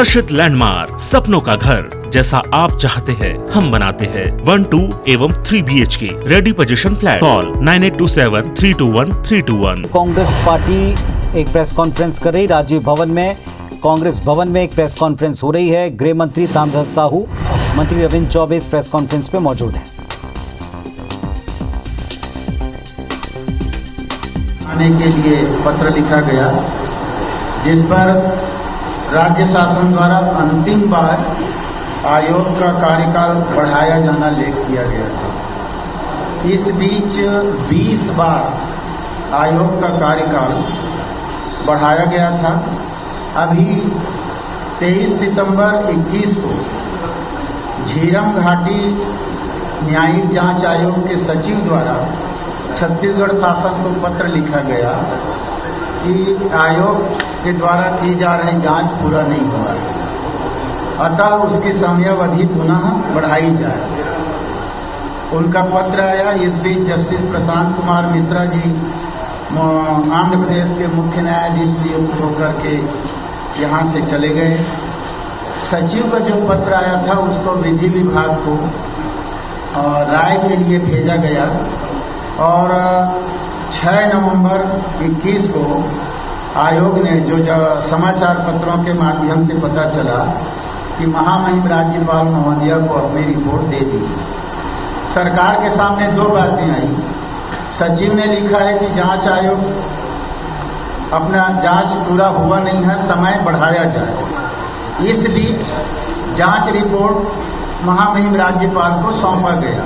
हर्षित landmark, सपनों का घर जैसा आप चाहते हैं हम बनाते हैं। 1, 2 एवं 3 BHK ready position flat. Call 9827321321। Congress party एक प्रेस कॉन्फ्रेंस कर रही राजीव भवन में। कांग्रेस भवन में एक प्रेस कॉन्फ्रेंस हो रही है। गृह मंत्री ताम्रध्वज साहू, मंत्री रविंद्र चौबे इस प्रेस कॉन्फ्रेंस पे मौजूद हैं। आने के लिए पत्र लिखा गया जिस पर राज्य शासन द्वारा अंतिम बार आयोग का कार्यकाल बढ़ाया जाना लेख किया गया था। इस बीच 20 बार आयोग का कार्यकाल बढ़ाया गया था। अभी 23 सितंबर 21 को झीरम घाटी न्यायिक जांच आयोग के सचिव द्वारा छत्तीसगढ़ शासन को पत्र लिखा गया कि आयोग के द्वारा की जा रही जांच पूरा नहीं हुआ है, अतः उसकी समयावधि पुनः बढ़ाई जाए। उनका पत्र आया। इस बीच जस्टिस प्रशांत कुमार मिश्रा जी आंध्र प्रदेश के मुख्य न्यायाधीश नियुक्त होकर के यहाँ से चले गए। सचिव का जो पत्र आया था उसको विधि विभाग को राय के लिए भेजा गया और 6 नवंबर 21 को आयोग ने जो समाचार पत्रों के माध्यम से पता चला कि महामहिम राज्यपाल महोदया को अपनी रिपोर्ट दे दी। सरकार के सामने 2 बातें आई। सचिव ने लिखा है कि जांच आयोग अपना जांच पूरा हुआ नहीं है, समय बढ़ाया जाए। इस बीच जांच रिपोर्ट महामहिम राज्यपाल को सौंपा गया,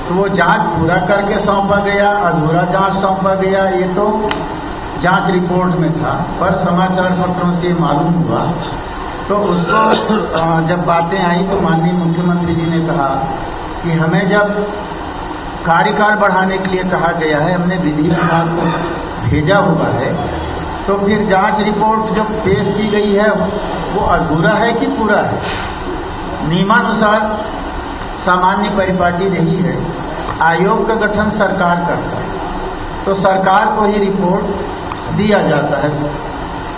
तो वो जांच पूरा करके सौंपा गया, अधूरा जांच सौंपा गया, ये तो जांच रिपोर्ट में था। पर समाचार पत्रों से मालूम हुआ तो उसको जब बातें आई तो माननीय मुख्यमंत्री जी ने कहा कि हमें जब कार्यकाल बढ़ाने के लिए कहा गया है, हमने विधि विभाग को भेजा हुआ है, तो फिर जांच रिपोर्ट जो पेश की गई है वो अधूरा है कि पूरा है। नियमानुसार सामान्य परिपाटी रही है, आयोग का गठन सरकार करता है तो सरकार को ही रिपोर्ट दिया जाता है।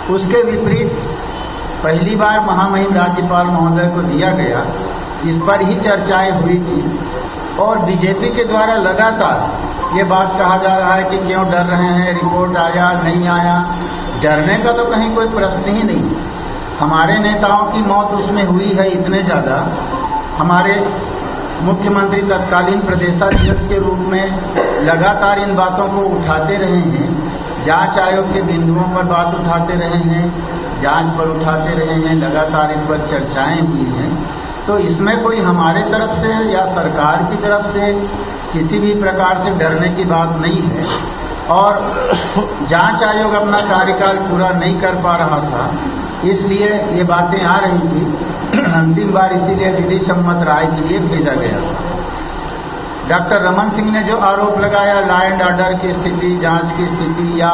उसके विपरीत पहली बार महामहिम राज्यपाल महोदय को दिया गया, इस पर ही चर्चाएं हुई थी और बीजेपी के द्वारा लगातार ये बात कहा जा रहा है कि क्यों डर रहे हैं, रिपोर्ट आया नहीं आया। डरने का तो कहीं कोई प्रश्न ही नहीं। हमारे नेताओं की मौत उसमें हुई है इतने ज़्यादा। हमारे मुख्यमंत्री तत्कालीन प्रदेशाध्यक्ष के रूप में लगातार इन बातों को उठाते रहे हैं। जांच आयोग के बिंदुओं पर बात उठाते रहे हैं, जांच पर उठाते रहे हैं, लगातार इस पर चर्चाएं हुई हैं। तो इसमें कोई हमारे तरफ से या सरकार की तरफ से किसी भी प्रकार से डरने की बात नहीं है। और जांच आयोग अपना कार्यकाल पूरा नहीं कर पा रहा था, इसलिए ये बातें आ रही थी। अंतिम बार इसीलिए विधि सम्मत राय के लिए भेजा गया। डॉक्टर रमन सिंह ने जो आरोप लगाया लॉ एंड ऑर्डर की स्थिति, जांच की स्थिति, या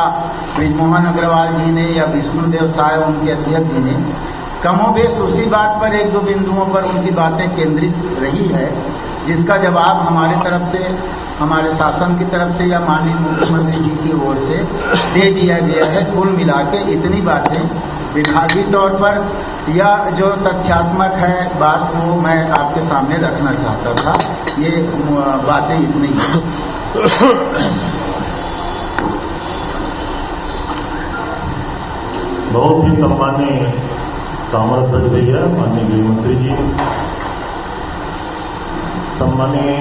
बृजमोहन अग्रवाल जी ने या विष्णुदेव साय उनके अध्यक्ष जी ने, कमोबेश उसी बात पर 1-2 बिंदुओं पर उनकी बातें केंद्रित रही है, जिसका जवाब हमारे तरफ से, हमारे शासन की तरफ से या माननीय मुख्यमंत्री जी की ओर से दे दिया गया है। कुल मिला के इतनी बातें विभागीय तौर पर या जो तथ्यात्मक है बात, वो मैं आपके सामने रखना चाहता था। ये बातें इतनी हैं। बहुत ही सम्माननीय ताम्रध्वज भैया, माननीय गृह मंत्री जी, सम्माननीय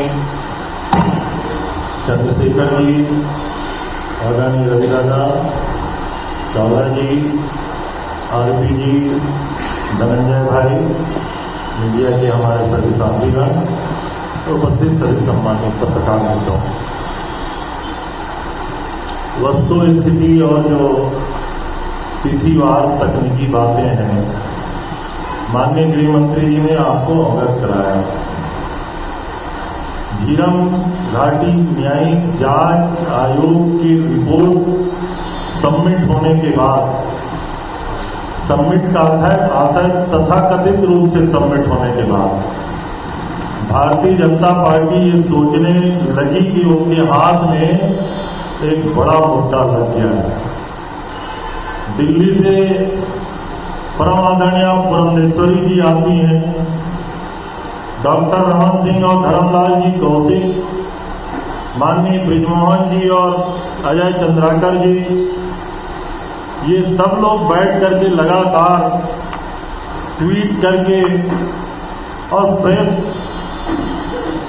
चंद्रशेखर जी, आदरणीय रवि दादा, चौला जी, आरपी जी, धनंजय भाई, मीडिया के हमारे सभी साथीगण, उपस्थित सभी सम्मानित पत्रकार मित्रों, वस्तु स्थिति और जो तिथिवार तकनीकी बातें हैं, माननीय गृह मंत्री जी ने आपको अवगत कराया। झीरम घाटी न्यायिक जांच आयोग की रिपोर्ट सबमिट होने के बाद, सबमिट का आशय तथाकथित रूप से सबमिट होने के बाद भारतीय जनता पार्टी ये सोचने लगी कि उनके हाथ में एक बड़ा मुद्दा लग गया है। दिल्ली से परम आदरणीय पुरंदेश्वरी जी आती हैं, डॉक्टर रमन सिंह और धर्मलाल जी कौशिक, माननीय ब्रिजमोहन जी और अजय चंद्राकर जी, ये सब लोग बैठ करके लगातार ट्वीट करके और प्रेस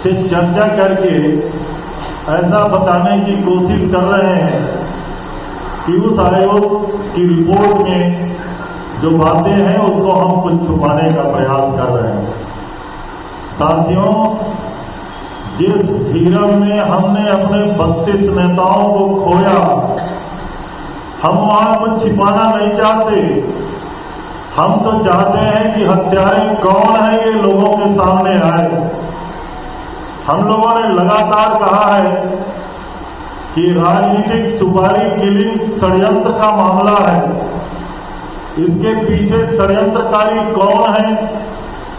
से चर्चा करके ऐसा बताने की कोशिश कर रहे हैं कि उस आयोग की रिपोर्ट में जो बातें हैं उसको हम कुछ छुपाने का प्रयास कर रहे हैं। साथियों, जिस झीरम में हमने अपने 32 नेताओं को खोया, हम वहां कुछ छिपाना नहीं चाहते। हम तो चाहते हैं कि हत्यारे कौन है ये लोगों के सामने आए। हम लोगों ने लगातार कहा है कि राजनीतिक सुपारी किलिंग षड्यंत्र का मामला है, इसके पीछे षड्यंत्रकारी कौन है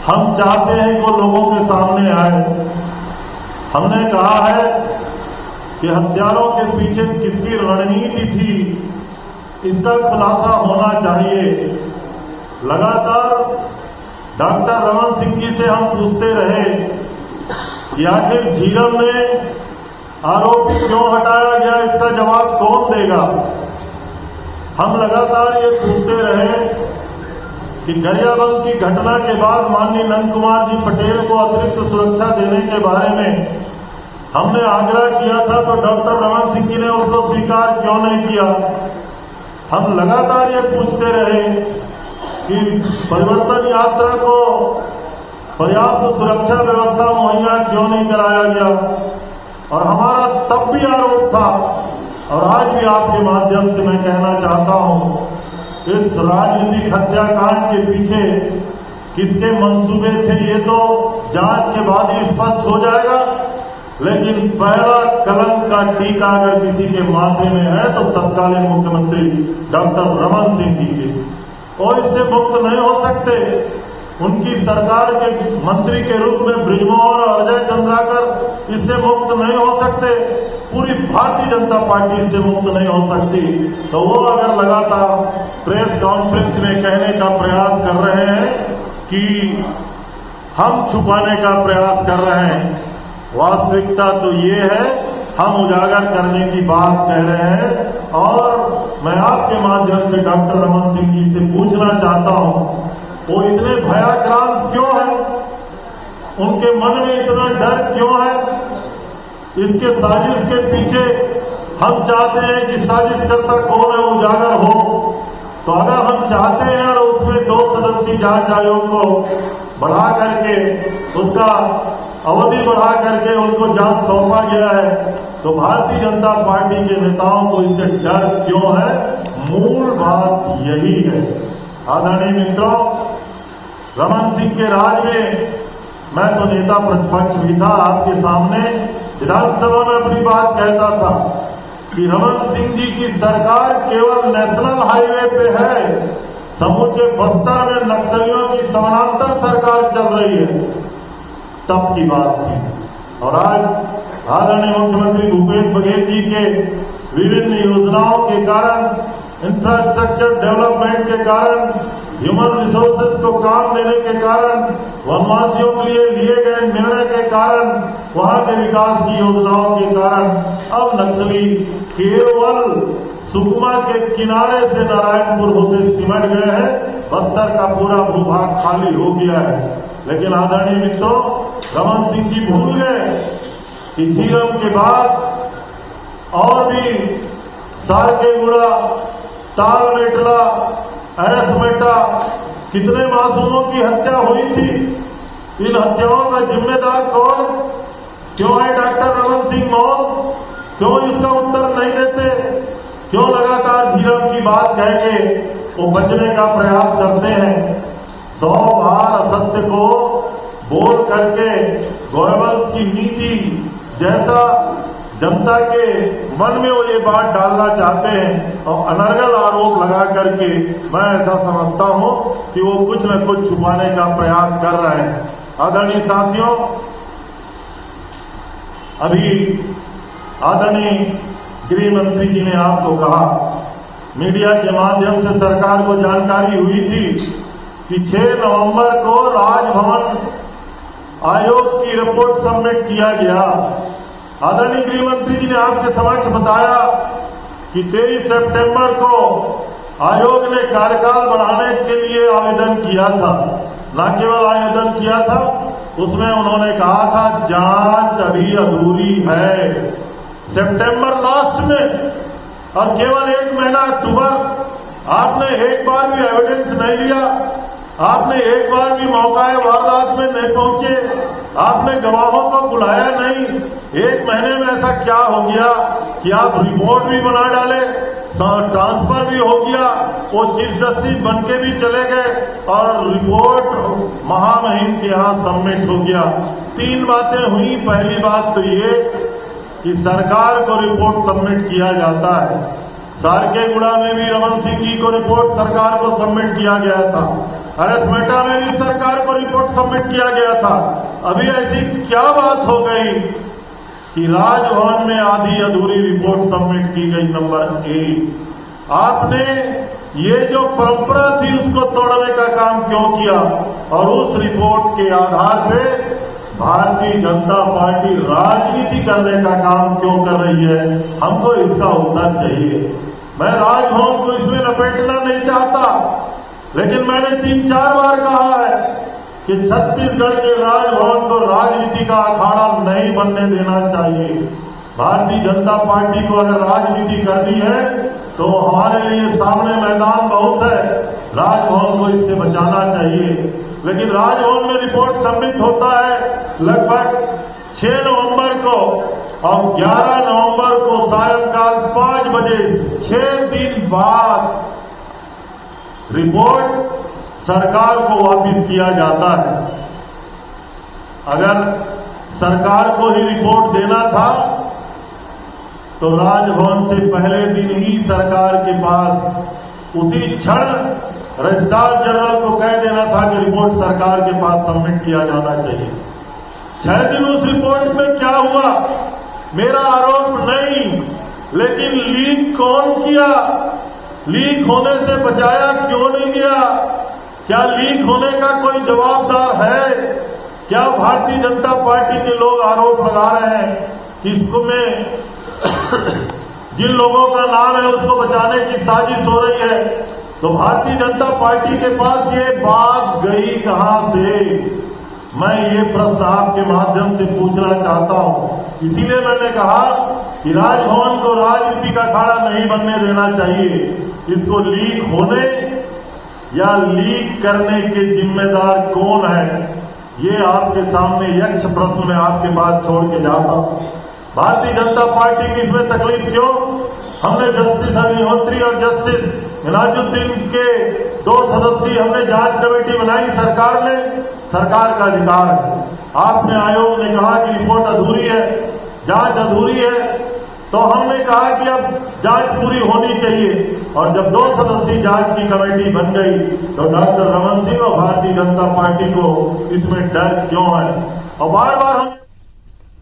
हम चाहते हैं कि वो लोगों के सामने आए। हमने कहा है कि हत्यारों के पीछे किसकी रणनीति थी, इसका खुलासा होना चाहिए। लगातार डॉक्टर रमन सिंह जी से हम पूछते रहे कि आखिर झीरम में आरोपी क्यों हटाया गया, इसका जवाब कौन देगा। हम लगातार ये पूछते रहे कि गरियाबंद की घटना के बाद माननीय नंद कुमार जी पटेल को अतिरिक्त सुरक्षा देने के बारे में हमने आग्रह किया था, तो डॉक्टर रमन सिंह जी ने उसको स्वीकार क्यों नहीं किया। हम लगातार ये पूछते रहे कि परिवर्तन यात्रा को पर्याप्त सुरक्षा व्यवस्था मुहैया क्यों नहीं कराया गया। और हमारा तब भी आरोप था और आज भी आपके माध्यम से मैं कहना चाहता हूं, इस राजनीतिक हत्याकांड के पीछे किसके मंसूबे थे ये तो जांच के बाद ही स्पष्ट हो जाएगा। लेकिन पहला कलंक का टीका अगर किसी के माथे में है तो तत्कालीन मुख्यमंत्री डॉक्टर रमन सिंह जी के, और इससे मुक्त नहीं हो सकते। उनकी सरकार के मंत्री के रूप में ब्रिजमोहन और अजय चंद्राकर इससे मुक्त नहीं हो सकते। पूरी भारतीय जनता पार्टी इससे मुक्त नहीं हो सकती। तो वो अगर लगातार प्रेस कॉन्फ्रेंस में कहने का प्रयास कर रहे हैं कि हम छुपाने का प्रयास कर रहे हैं, वास्तविकता तो ये है हम उजागर करने की बात कह रहे हैं। और मैं आपके माध्यम से डॉक्टर रमन सिंह जी से पूछना चाहता हूं, वो इतने भयाक्रांत क्यों है, उनके मन में इतना डर क्यों है। इसके साजिश के पीछे हम चाहते हैं कि साजिशकर्ता कौन है उजागर हो। तो अगर हम चाहते हैं और उसमें 2 सदस्यीय जांच आयोग को बढ़ा करके उसका अवधि बढ़ा करके उनको जांच सौंपा गया है, तो भारतीय जनता पार्टी के नेताओं को इससे डर क्यों है। मूल बात यही है। आदरणीय मित्रों, रमन सिंह के राज में मैं तो नेता प्रतिपक्ष भी था, आपके सामने विधानसभा में अपनी बात कहता था कि रमन सिंह जी की सरकार केवल नेशनल हाईवे पे है, समूचे बस्तर में नक्सलियों की समानांतर सरकार चल रही है, तब की बात थी। और आज आदरणीय मुख्यमंत्री भूपेश बघेल जी के विभिन्न योजनाओं के कारण, इंफ्रास्ट्रक्चर डेवलपमेंट के कारण, ह्यूमन रिसोर्सेज को काम देने के कारण, वनवासियों के लिए गए निर्णय के कारण, वहां के विकास की योजनाओं के कारण अब नक्सली केवल सुकमा के किनारे से नारायणपुर होते सिमट गए हैं। बस्तर का पूरा भूभाग खाली हो गया है। लेकिन आदरणीय मित्रों, रमन सिंह जी भूल गए कि झीरम के बाद और भी सारकेगुड़ा, तालमेटला, अरसमेटा कितने मासूमों की हत्या हुई थी। इन हत्याओं का जिम्मेदार कौन, क्यों है डॉक्टर रमन सिंह मौन, क्यों इसका उत्तर नहीं देते, क्यों लगातार झीरम की बात कह के वो बचने का प्रयास करते हैं। 100 बार असत्य को बोल करके गोयबल्स की नीति जैसा जनता के मन में वो ये बात डालना चाहते हैं और अनर्गल आरोप लगा करके मैं ऐसा समझता हूं कि वो कुछ न कुछ छुपाने का प्रयास कर रहे हैं। आदरणीय साथियों, अभी आदरणीय गृह मंत्री जी ने आपको कहा, मीडिया के माध्यम से सरकार को जानकारी हुई थी कि 6 नवंबर को राजभवन आयोग की रिपोर्ट सबमिट किया गया। आदरणीय गृह मंत्री जी ने आपके समक्ष बताया कि 23 सितंबर को आयोग ने कार्यकाल बढ़ाने के लिए आवेदन किया था। न केवल आवेदन किया था, उसमें उन्होंने कहा था जांच अभी अधूरी है। सितंबर लास्ट में और केवल 1 महीना अक्टूबर, आपने एक बार भी एविडेंस नहीं लिया, आपने एक बार भी मौका वारदात में नहीं पहुंचे, आपने गवाहों को बुलाया नहीं। 1 महीने में ऐसा क्या हो गया कि आप रिपोर्ट भी बना डाले, ट्रांसफर भी हो गया, वो चीफ जस्टिस बन के भी चले गए और रिपोर्ट महामहिम के यहाँ सबमिट हो गया। 3 बातें हुई। पहली बात तो ये कि सरकार को रिपोर्ट सबमिट किया जाता है। सारकेगुड़ा में भी रमन सिंह जी को रिपोर्ट सरकार को सबमिट किया गया था। अरसमेटा में भी सरकार को रिपोर्ट सबमिट किया गया था। अभी ऐसी क्या बात हो गई कि राजभवन में आधी अधूरी रिपोर्ट सबमिट की गई? नंबर 1, आपने ये जो परंपरा थी उसको तोड़ने का काम क्यों किया? और उस रिपोर्ट के आधार पे भारतीय जनता पार्टी राजनीति करने का काम क्यों कर रही है? हमको इसका उत्तर चाहिए। मैं राजभवन को इसमें लपेटना नहीं चाहता, लेकिन मैंने 3-4 बार कहा है कि छत्तीसगढ़ के राजभवन को राजनीति का अखाड़ा नहीं बनने देना चाहिए। भारतीय जनता पार्टी को अगर राजनीति करनी है तो हमारे लिए सामने मैदान बहुत है, राजभवन को इससे बचाना चाहिए। लेकिन राजभवन में रिपोर्ट सबमिट होता है लगभग 6 नवंबर को और 11 नवंबर को सायंकाल 5 बजे, 6 दिन बाद रिपोर्ट सरकार को वापस किया जाता है। अगर सरकार को ही रिपोर्ट देना था तो राजभवन से पहले दिन ही सरकार के पास उसी क्षण रजिस्ट्रार जनरल को कह देना था कि रिपोर्ट सरकार के पास सबमिट किया जाना चाहिए। 6 दिन उस रिपोर्ट में क्या हुआ? मेरा आरोप नहीं, लेकिन लीक कौन किया? लीक होने से बचाया क्यों नहीं गया? क्या लीक होने का कोई जवाबदार है? क्या भारतीय जनता पार्टी के लोग आरोप लगा रहे हैं कि इसको में जिन लोगों का नाम है उसको बचाने की साजिश हो रही है? तो भारतीय जनता पार्टी के पास ये बात गई कहां से? मैं ये प्रश्न आपके माध्यम से पूछना चाहता हूं। इसीलिए मैंने कहा कि राजभवन को राजनीति का अखाड़ा नहीं बनने देना चाहिए। इसको लीक होने या लीक करने के जिम्मेदार कौन है, ये आपके सामने यक्ष प्रश्न में आपके पास छोड़ के जाता हूं। भारतीय जनता पार्टी की इसमें तकलीफ क्यों? हमने जस्टिस अग्निहोत्री और जस्टिस इनाजुद्दीन के 2 सदस्यीय हमने जांच कमेटी बनाई। सरकार ने, सरकार का अधिकार है। आपने आयोग ने कहा कि रिपोर्ट अधूरी है, जांच अधूरी है, तो हमने कहा कि अब जांच पूरी होनी चाहिए। और जब 2 सदस्यीय जांच की कमेटी बन गई तो डॉक्टर रमन सिंह और भारतीय जनता पार्टी को इसमें डर क्यों है? और बार बार हम